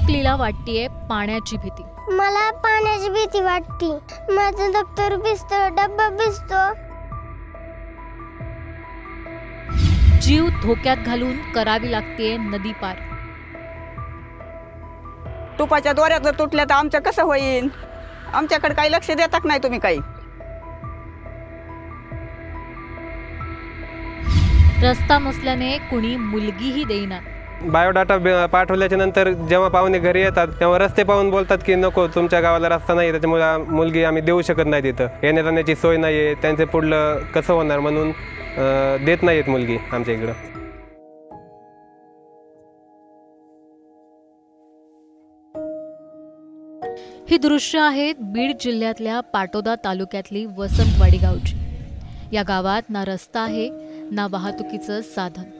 चिमुकलीला वाटतेय पाण्याची भीती। मला पाण्याची भीती वाटते। माझं दप्तर भिजतं, डब्बा भिजतो। जीव धोक्यात घालून करावी लागतेय नदी पार। तुपाच्या दोऱ्या जर तुटल्या तर आमचं कसं होईल? आमच्याकडे काही लक्ष देतात नाही तुम्ही काही। रस्ता नसल्याने कुणी मुलगीही देईना। बायोडाटा पाठवल्याच्या नंतर जेव्हा पाहुणे घरी येतात तेव्हा रस्ते पाहून बोलतात की नको, तुमच्या गावाला रस्ता नाही, त्याच्यामुळे मुलगी आम्ही देऊ शकत नाही, तिथं येण्या जाण्याची सोय नाही आहे, त्यांचे पुढलं कसं होणार म्हणून देत नाहीत मुलगी आमच्या इकडं। ही दृश्य आहेत बीड जिल्ह्यातल्या पाटोदा तालुक्यातली वसंतवाडी गावची। या गावात ना रस्ता आहे ना वाहतुकीचं साधन।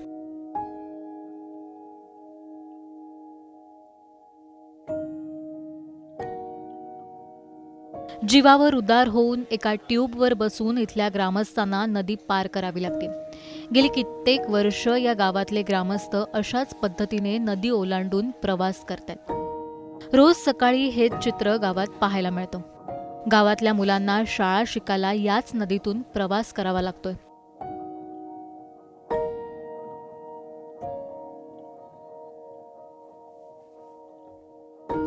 जीवावर उदार होऊन एका ट्यूबवर बसून इथल्या ग्रामस्थांना नदी पार करावी लागते। गेली कित्येक वर्ष या गावातले ग्रामस्थ अशाच पद्धतीने नदी ओलांडून प्रवास करतात। रोज सकाळी हेच चित्र गावात पाहायला मिळतं। गावातल्या मुलांना शाळा शिकायला याच नदीतून प्रवास करावा लागतोय।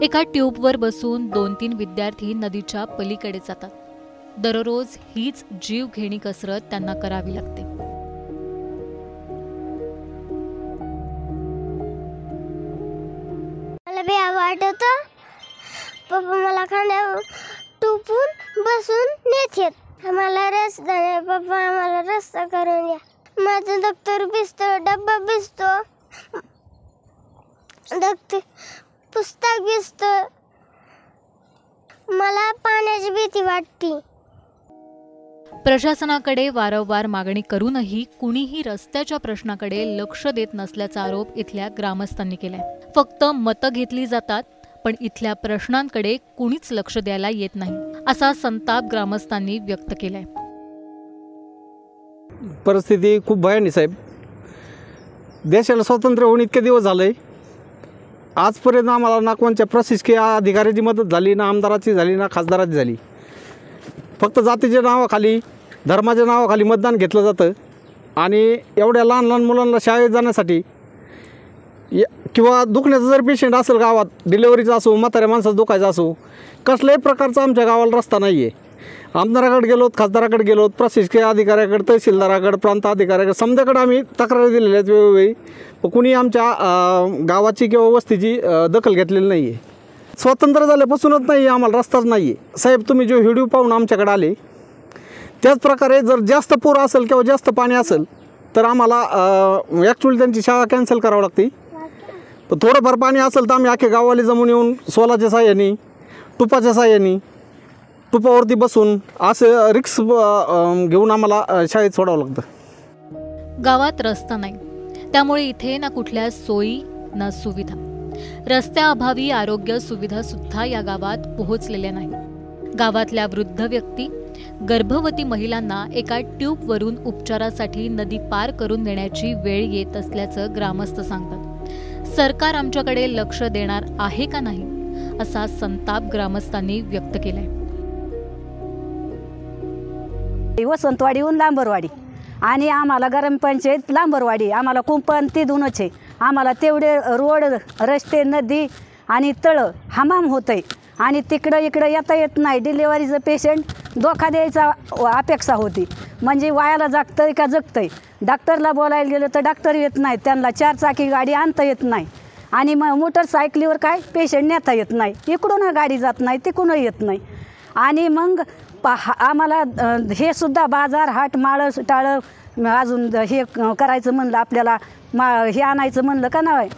एका ट्यूबवर बसून 2-3 विद्यार्थी नदीच्या पलीकडे जातात। दररोज हीच जीवघेणी कसरत त्यांना करावी लागते। मला भ्या वाटत। पप्पा मला खांद्यावर टोपून बसून नेतात। आम्हाला रस्ता नाही पप्पा, आम्हाला रस्ता करून द्या। माझं दप्तर भिजतं, डब्बा भिजतो, पुस्तक भिजतं। मला पाण्याची भीती वाटते। प्रशासनाकडे वारंवार मागणी करूनही कुणीही रस्त्याच्या प्रश्नाकडे लक्ष देत नसल्याचा आरोप इथल्या ग्रामस्थांनी केलाय। फक्त मतं घेतली जातात पण इथल्या प्रश्नांकडे कुणीच लक्ष द्यायला येत नाही, असा संताप ग्रामस्थांनी व्यक्त केलाय। परिस्थिती खूप भयानक साहेब। देशाला स्वातंत्र्य होऊन इतके दिवस झाले, आजपर्यंत आम्हाला ना कोणत्या प्रशासकीय अधिकाऱ्याची मदत झाली, ना आमदाराची झाली, ना खासदाराची झाली। फक्त जातीच्या नावाखाली, धर्माच्या नावाखाली मतदान घेतलं जातं आणि एवढ्या लहान लहान मुलांना शाळेत जाण्यासाठी किंवा दुखण्याचं जर पेशंट असेल गावात, डिलेव्हरीचा असो, म्हाताऱ्या माणसाचं दुखायचं असो, कसल्याही प्रकारचा आमच्या गावाला रस्ता नाही आहे। आमदाराकडे गेलोत, खासदाराकडे गेलोत, प्रशासकीय अधिकाऱ्याकडे, तहसीलदाराकडे, प्रांत अधिकाऱ्याकडे, समजाकडे आम्ही तक्रारी दिलेल्या आहेत वेळोवेळी, पण कुणी आमच्या गावाची किंवा वस्तीची दखल घेतलेली नाही आहे। स्वातंत्र्य झाल्यापासूनच नाही आम्हाला रस्ताच नाही आहे साहेब। तुम्ही जो व्हिडिओ पाहून आमच्याकडे आले त्याच प्रकारे जर जास्त पूर असेल किंवा जास्त पाणी असेल तर आम्हाला ॲक्च्युअली त्यांची शाळा कॅन्सल करावी लागते। पण थोडंफार पाणी असेल तर आम्ही अख्खे गाववाले जमून येऊन सोलाच्या साह्याने, टुपाच्या साह्याने, टुपावरती बसून असं रिक्स घेऊन आम्हाला शाळेत सोडावं लागतं। गावात रस्ता नाही, त्यामुळे इथे ना कुठल्या सोयी ना सुविधा। रस्त्याअभावी आरोग्य सुविधा सुद्धा या गावात पोहोचलेल्या नाही। गावातल्या वृद्ध व्यक्ती, गर्भवती महिलांना एका ट्यूबवरून उपचारासाठी नदी पार करून नेण्याची वेळ येत असल्याचं ग्रामस्थ सांगतात। सरकार आमच्याकडे लक्ष देणार आहे का नाही, असा संताप ग्रामस्थांनी व्यक्त केलाय। वसंतवाडीहून लांबरवाडी आणि आम्हाला ग्रामपंचायत लांबरवाडी, आम्हाला कुंपण तिथूनच आहे। आम्हाला तेवढे रोड, रस्ते, नदी आणि तळं हमाम होतंय आणि तिकडं इकडं येता येत नाही। डिलेव्हरीचं पेशंट धोका द्यायचा अपेक्षा होती, म्हणजे वायाला जागतंय का जगतंय। डॉक्टरला बोलायला गेलं तर डॉक्टर येत नाही, त्यांना 4 चाकी गाडी आणता येत नाही आणि मग मोटरसायकलीवर काय पेशंट नेता येत नाही। इकडून गाडी जात नाही, तिकडून येत नाही आणि मग आम्हाला हे सुद्धा बाजार, हाट, माळं, टाळं अजून हे करायचं म्हणलं, आपल्याला हे आणायचं म्हणलं का नाही,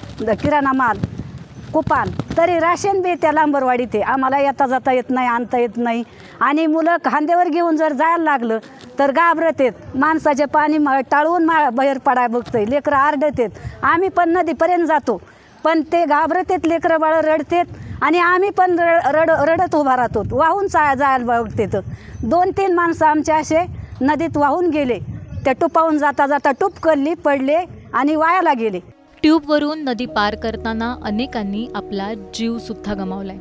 किराणा माल, कुपान, तरी राशन बी त्या लांबरवाडीत आहे। आम्हाला येता जाता येत नाही, आणता येत नाही आणि मुलं खांद्यावर घेऊन जर जायला लागलं तर घाबरत आहेत। माणसाचे पाणी टाळून बाहेर पडाय बघतंय, लेकरं आरडत आहेत। आम्ही पण नदीपर्यंत जातो पण ते घाबरत आहेत, लेकरं बाळं रडतात आणि आम्ही पण रडत उभा राहतो। वाहून जायला बघते तर 2-3 माणसं आमचे असे नदीत वाहून गेले। त्या टुपावून जाता जाता टूप करली, पडले आणि वायाला गेले। ट्यूबवरून नदी पार करताना अनेकांनी आपला जीव सुद्धा गमावलाय.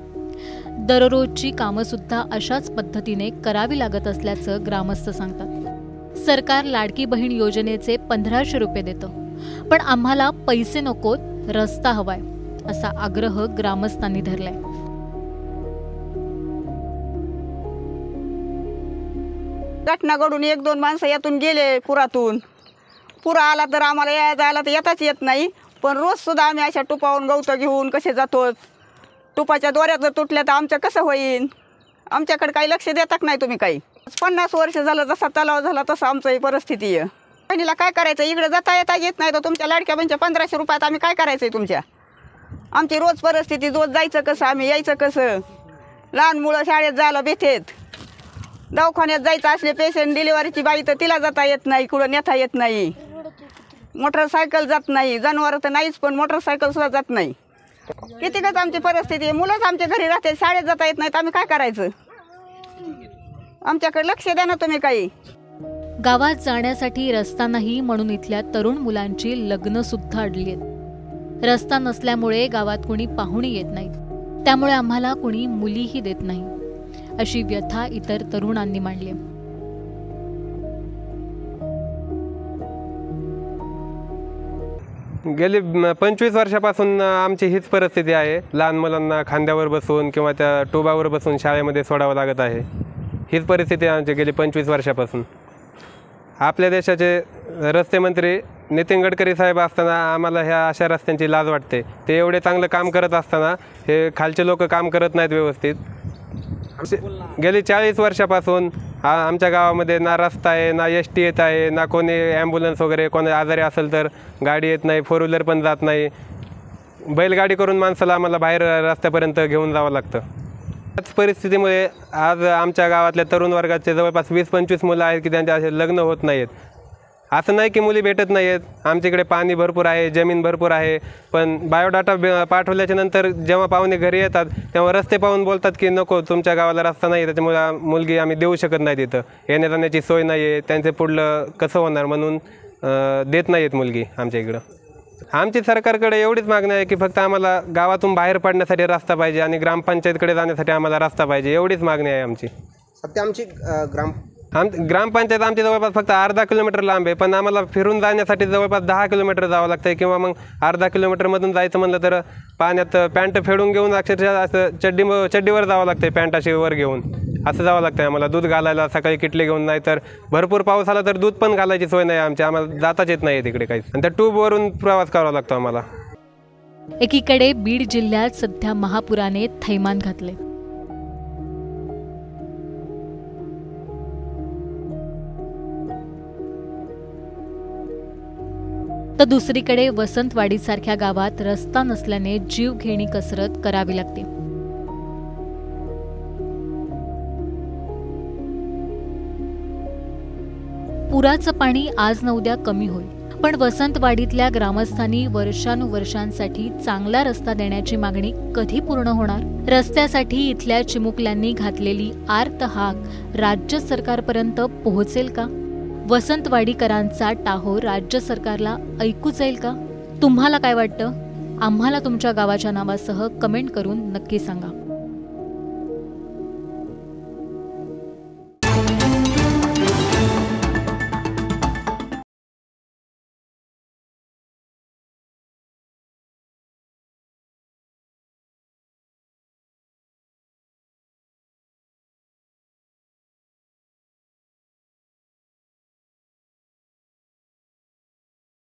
दररोजची कामं सुद्धा अशाच पद्धतीने करावी लागत असल्याचं ग्रामस्थ सांगतात. सरकार लाडकी बहीण योजनेचे 1500 रुपये देतं, पण आम्हाला पैसे नकोत, रस्ता हवाय असा आग्रह ग्रामस्थांनी धरलाय. घटना घडून 1-2 माणसं यातून गेले पुरातून. पुरा आला तर आम्हाला यायला जायला तर येताच येत नाही, पण रोज सुद्धा आम्ही अशा टुपावून गवतं घेऊन कसे जातो. टुपाच्या दोऱ्या जर तुटल्या तर आमचं कसं होईन? आमच्याकडे काही लक्ष देतात नाही तुम्ही काही. 50 वर्ष झालं जसा तलाव झाला तसं आमचं ही परिस्थिती आहे. बहिणीला काय करायचं? इकडे जाता येत नाही तर तुमच्या लाडक्या बहिणीच्या 1500 रुपयात आम्ही काय करायचं आहे तुमच्या? आमची रोज परिस्थिती, रोज जायचं कसं, आम्ही यायचं कसं? लहान मुलं शाळेत जायला भेटेत, दवाखान्यात जायचं असले पेशंट डिलिव्हरीची बाई तर तिला जाता येत नाही, कुठं नेता येत नाही, मोटरसायकल जात नाही, जनावरं तर नाहीच पण मोटरसायकल सुद्धा जात नाही. कितीकच आमची परिस्थिती आहे. मुलंच आमच्या घरी राहते, शाळेत जाता येत नाही तर आम्ही काय करायचं? आमच्याकडे लक्ष द्या ना तुम्ही काही. गावात जाण्यासाठी रस्ता नाही म्हणून इथल्या तरुण मुलांची लग्न सुद्धा अडली आहेत. रस्ता नसल्यामुळे गावात कुणी पाहुणे येत नाहीत, त्यामुळे आम्हाला कुणी मुलीही देत नाही, अशी व्यथा इतर तरुणांनी मांडली. गेली 25 वर्षापासून आमची हीच परिस्थिती आहे. लहान मुलांना खांद्यावर बसून किंवा त्या टोबावर बसून शाळेमध्ये सोडावं लागत आहे. हीच परिस्थिती आमची गेली 25 वर्षापासून. आपल्या देशाचे रस्ते मंत्री नितीन गडकरी साहेब असताना आम्हाला ह्या अशा रस्त्यांची लाज वाटते. ते एवढे चांगलं काम करत असताना हे खालचे लोक काम करत नाहीत व्यवस्थित. गेली 40 वर्षापासून आमच्या गावामध्ये ना रस्ता आहे, ना ST येत आहे, ना कोणी ॲम्ब्युलन्स वगैरे, कोणी आजारी असेल तर गाडी येत नाही, 4 व्हीलर पण जात नाही. बैलगाडी करून माणसाला आम्हाला बाहेर रस्त्यापर्यंत घेऊन जावं लागतं. त्याच परिस्थितीमुळे आज आमच्या गावातल्या तरुण वर्गाचे जवळपास 20-25 मुलं आहेत की त्यांचे असे लग्न होत नाही आहेत. असं नाही की मुली भेटत नाही आहेत. आमच्याकडे पाणी भरपूर आहे, जमीन भरपूर आहे, पण बायोडाटा पाठवल्याच्या नंतर जेव्हा पाहुणे घरी येतात तेव्हा रस्ते पाहून बोलतात की नको, तुमच्या गावाला रस्ता नाही, त्याच्यामुळे मुलगी आम्ही देऊ शकत नाही, तिथं येण्या जाण्याची सोय नाही आहे, त्यांचे पुढलं कसं होणार म्हणून देत नाही आहेत मुलगी आमच्या इकडं. आमची सरकारकडे एवढीच मागणी आहे की फक्त आम्हाला गावातून बाहेर पडण्यासाठी रस्ता पाहिजे आणि ग्रामपंचायतकडे जाण्यासाठी आम्हाला रस्ता पाहिजे, एवढीच मागणी आहे आमची. सध्या आमची ग्रामपंचायत आमची जवळपास फक्त अर्धा किलोमीटर लांब आहे, पण आम्हाला फिरून जाण्यासाठी जवळपास 10 किलोमीटर जावं लागतं आहे, किंवा मग अर्धा किलोमीटरमधून जायचं म्हणलं तर पाण्यात पॅन्ट फेडून घेऊन अक्षरशः असं चड्डीवर जावं लागतं आहे, पॅन्ट अशी वर घेऊन असं जावं लागतं आहे आम्हाला. दूध घालायला सकाळी किटली घेऊन, नाही तर भरपूर पाऊस आला तर दूध पण घालायची सोय नाही आमची, आम्हाला जाताच येत नाही तिकडे काहीच, आणि त्या ट्यूबवरून प्रवास करावा लागतो आम्हाला. एकीकडे बीड जिल्ह्यात सध्या महापुराने थैमान घातले. तर दुसरीकडे वसंतवाडीसारख्या गावात रस्ता नसल्याने जीवघेणी कसरत करावी लागते. पुराचं पाणी आज न उद्या कमी होईल, पण वसंतवाडीतल्या ग्रामस्थांनी वर्षानुवर्षांसाठी चांगला रस्ता देण्याची मागणी कधी पूर्ण होणार? रस्त्यासाठी इथल्या चिमुकल्यांनी घातलेली आर्त हाक राज्य सरकारपर्यंत पोहोचेल का? वसंतवाडीकरांचा टाहो राज्य सरकारला ऐकू जाईल का? तुम्हाला काय वाटतं? आम्हाला तुमच्या गावाच्या नावासह कमेंट करून नक्की सांगा.